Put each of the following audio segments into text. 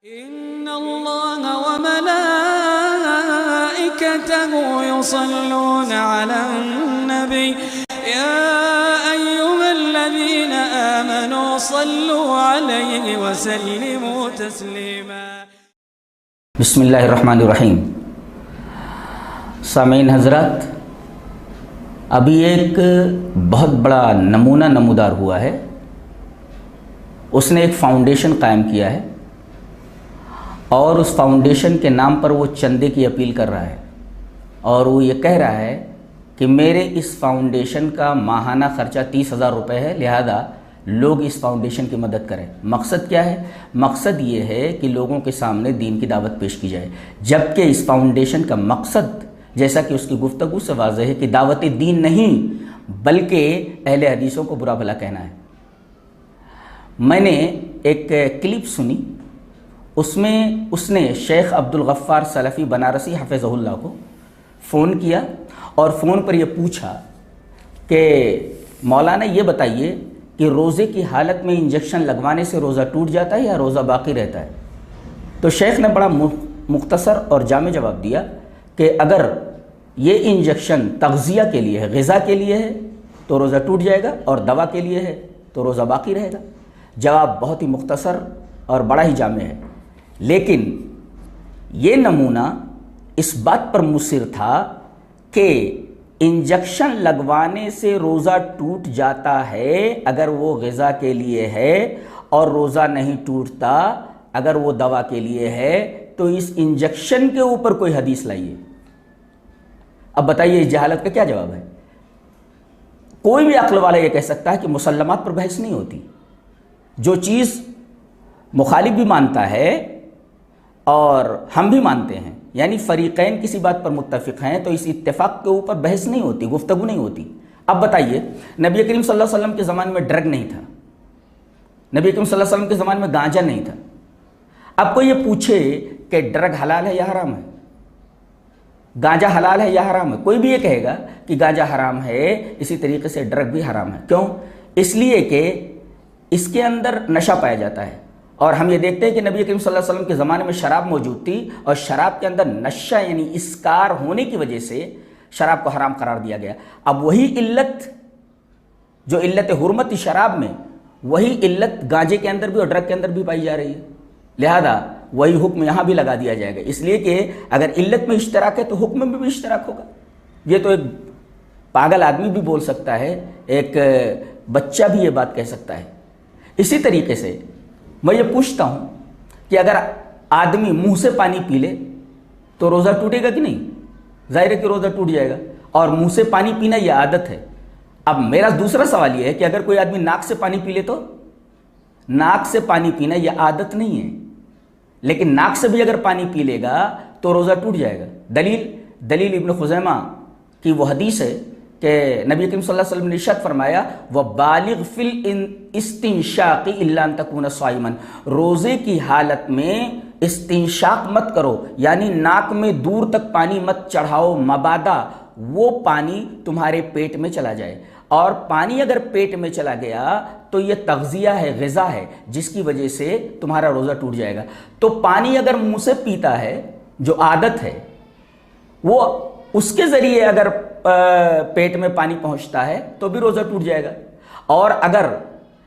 इन्नल्लाह व मलाइकतहु युसल्लूना अलन नबी या अय्युहल्लज़ीना आमनू सल्लू अलैहि व सल्लिमू तस्लीमा। बिस्मिल्लाहिर्रहमानिर्रहीम। सामीन हज़रात, अभी एक बहुत बड़ा नमूना नमूदार हुआ है। उसने एक फाउंडेशन कायम किया है और उस फाउंडेशन के नाम पर वो चंदे की अपील कर रहा है और वो ये कह रहा है कि मेरे इस फाउंडेशन का माहाना ख़र्चा 30,000 रुपये है, लिहाजा लोग इस फाउंडेशन की मदद करें। मकसद क्या है? मकसद ये है कि लोगों के सामने दीन की दावत पेश की जाए, जबकि इस फाउंडेशन का मकसद, जैसा कि उसकी गुफ्तगू से वाज़ेह है, कि दावत दीन नहीं बल्कि अहले हदीसों को बुरा भला कहना है। मैंने एक क्लिप सुनी, उसमें उसने शेख अब्दुल गफ़्फ़ार सलफ़ी बनारसी हफ़िज़हुल्लाह को फ़ोन किया और फ़ोन पर यह पूछा कि मौलाना ये बताइए कि रोज़े की हालत में इंजेक्शन लगवाने से रोज़ा टूट जाता है या रोज़ा बाकी रहता है? तो शेख ने बड़ा मुख्तसर और जामे जवाब दिया कि अगर ये इंजेक्शन तग़ज़िया के लिए है, ग़िज़ा के लिए है तो रोज़ा टूट जाएगा, और दवा के लिए है तो रोज़ा बाकी रहेगा। जवाब बहुत ही मुख्तसर और बड़ा ही जामे है, लेकिन ये नमूना इस बात पर मुसिर था कि इंजेक्शन लगवाने से रोज़ा टूट जाता है अगर वो ग़िज़ा के लिए है, और रोज़ा नहीं टूटता अगर वो दवा के लिए है। तो इस इंजेक्शन के ऊपर कोई हदीस लाइए। अब बताइए इस जहालत का क्या जवाब है? कोई भी अक्ल वाला ये कह सकता है कि मुसल्लमात पर बहस नहीं होती। जो चीज़ मुखालिफ भी मानता है और हम भी मानते हैं, यानी फ़रीक़ैन किसी बात पर मुत्तफ़िक़ हैं, तो इस इत्तेफ़ाक़ के ऊपर बहस नहीं होती, गुफ्तगू नहीं होती। अब बताइए, नबी करीम सल्लल्लाहु अलैहि वसल्लम के ज़माने में ड्रग नहीं था, नबी करीम सल्लल्लाहु अलैहि वसल्लम के ज़माने में गांजा नहीं था। अब कोई ये पूछे कि ड्रग हलाल है या हराम है, गांजा हलाल है या हराम है, कोई भी ये कहेगा कि गांजा हराम है, इसी तरीके से ड्रग भी हराम है। क्यों? इसलिए कि इसके अंदर नशा पाया जाता है, और हम ये देखते हैं कि नबी करीम सल्लल्लाहु अलैहि वसल्लम के ज़माने में शराब मौजूद थी, और शराब के अंदर नशा यानी इसकार होने की वजह से शराब को हराम करार दिया गया। अब वही इल्लत, जो इल्लत हुर्मत शराब में, वही इल्लत गांजे के अंदर भी और ड्रग के अंदर भी पाई जा रही है, लिहाजा वही हुक्म यहाँ भी लगा दिया जाएगा। इसलिए कि अगर इल्लत में इश्तराक है तो हुक्म में भी इश्तराक होगा। ये तो एक पागल आदमी भी बोल सकता है, एक बच्चा भी ये बात कह सकता है। इसी तरीके से मैं ये पूछता हूँ कि अगर आदमी मुंह से पानी पी ले तो रोज़ा टूटेगा कि नहीं? जाहिर है कि रोज़ा टूट जाएगा, और मुंह से पानी पीना यह आदत है। अब मेरा दूसरा सवाल यह है कि अगर कोई आदमी नाक से पानी पी ले तो? नाक से पानी पीना यह आदत नहीं है, लेकिन नाक से भी अगर पानी पी लेगा तो रोज़ा टूट जाएगा। दलील इब्न खुज़ैमा की वो हदीस है कि नबी करीम सल्लल्लाहु अलैहि वसल्लम ने इरशाद फरमाया, व बालिग फिल इस्तिंशाक़ इल्ला अन तकूना साइमन, रोज़े की हालत में इस्तिंशाक मत करो, यानी नाक में दूर तक पानी मत चढ़ाओ, मबादा वो पानी तुम्हारे पेट में चला जाए। और पानी अगर पेट में चला गया तो ये तग़ज़िया है, ग़िज़ा है, जिसकी वजह से तुम्हारा रोज़ा टूट जाएगा। तो पानी अगर मुंह से पीता है, जो आदत है, वो उसके ज़रिए अगर पेट में पानी पहुंचता है तो भी रोज़ा टूट जाएगा। और अगर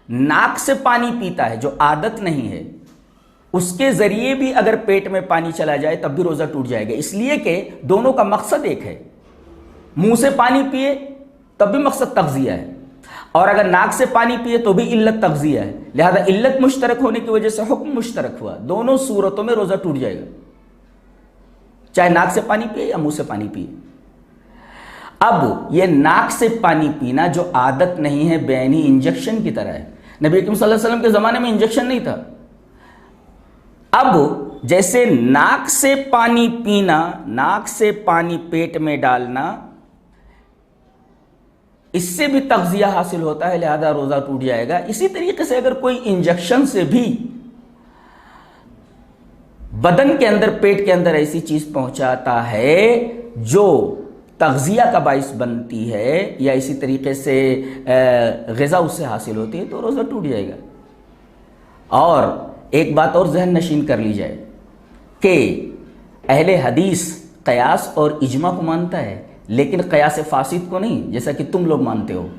नाक से पानी पीता है, जो आदत नहीं है, उसके ज़रिए भी अगर पेट में पानी चला जाए तब भी रोज़ा टूट जाएगा। इसलिए कि दोनों का मकसद एक है। मुंह से पानी पिए तब भी मकसद तग़ज़िया है, और अगर नाक से पानी पिए तो भी इल्लत तग़ज़िया है, लिहाजा इल्लत मुश्तरक होने की वजह से हुक्म मुश्तरक हुआ। दोनों सूरतों में रोज़ा टूट जाएगा, चाहे नाक से पानी पिए या मुंह से पानी पिए। अब ये नाक से पानी पीना जो आदत नहीं है, बेनी इंजेक्शन की तरह है। नबी करीम सल्लल्लाहु अलैहि वसल्लम के ज़माने में इंजेक्शन नहीं था। अब जैसे नाक से पानी पीना, नाक से पानी पेट में डालना, इससे भी तग़ज़िया हासिल होता है, लिहाजा रोज़ा टूट जाएगा। इसी तरीके से अगर कोई इंजेक्शन से भी बदन के अंदर, पेट के अंदर ऐसी चीज़ पहुंचाता है जो तग़ज़िया का बाइस बनती है, या इसी तरीके से ग़िज़ा उससे हासिल होती है, तो रोज़ा टूट जाएगा। और एक बात और जहन नशीन कर ली जाए कि अहले हदीस क़यास और इजमा को मानता है, लेकिन क़यास फासिद को नहीं, जैसा कि तुम लोग मानते हो।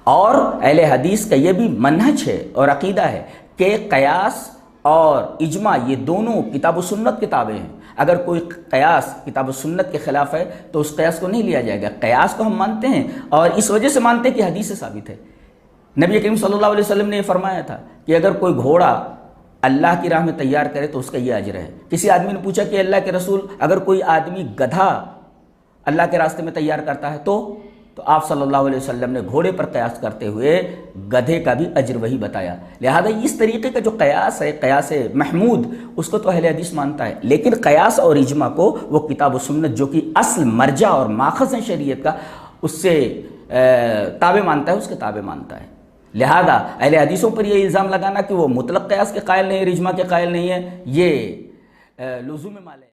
और अहले हदीस का ये भी मनहज है और अकीदा है कि क़यास और इजमा ये दोनों किताब व सुन्नत किताबें हैं। अगर कोई क़यास किताब व सुन्नत के ख़िलाफ़ है तो उस क़यास को नहीं लिया जाएगा। क़यास को हम मानते हैं और इस वजह से मानते हैं कि हदीस से साबित है। नबी करीम सल्लल्लाहु अलैहि वसल्लम ने यह फरमाया था कि अगर कोई घोड़ा अल्लाह की राह में तैयार करे तो उसका ये अजर है। किसी आदमी ने पूछा कि अल्लाह के रसूल, अगर कोई आदमी गधा अल्लाह के रास्ते में तैयार करता है तो आप सल्लल्लाहु अलैहि वसल्लम ने घोड़े पर कयास करते हुए गधे का भी अजर वही बताया। लिहाजा इस तरीके का जो कयास है, कयास महमूद, उसको तो अहले हदीस मानता है, लेकिन कयास और इजमा को वो किताब व सुन्नत जो कि असल मर्जा और माखज़ है शरीयत का, उससे ताबे मानता है, उसके ताबे मानता है। लिहाजा अहले हदीसों पर यह इल्ज़ाम लगाना कि वो मुतलक कयास के कायल नहीं है, इजमा के कायल नहीं है, ये लुज़ूम माल है।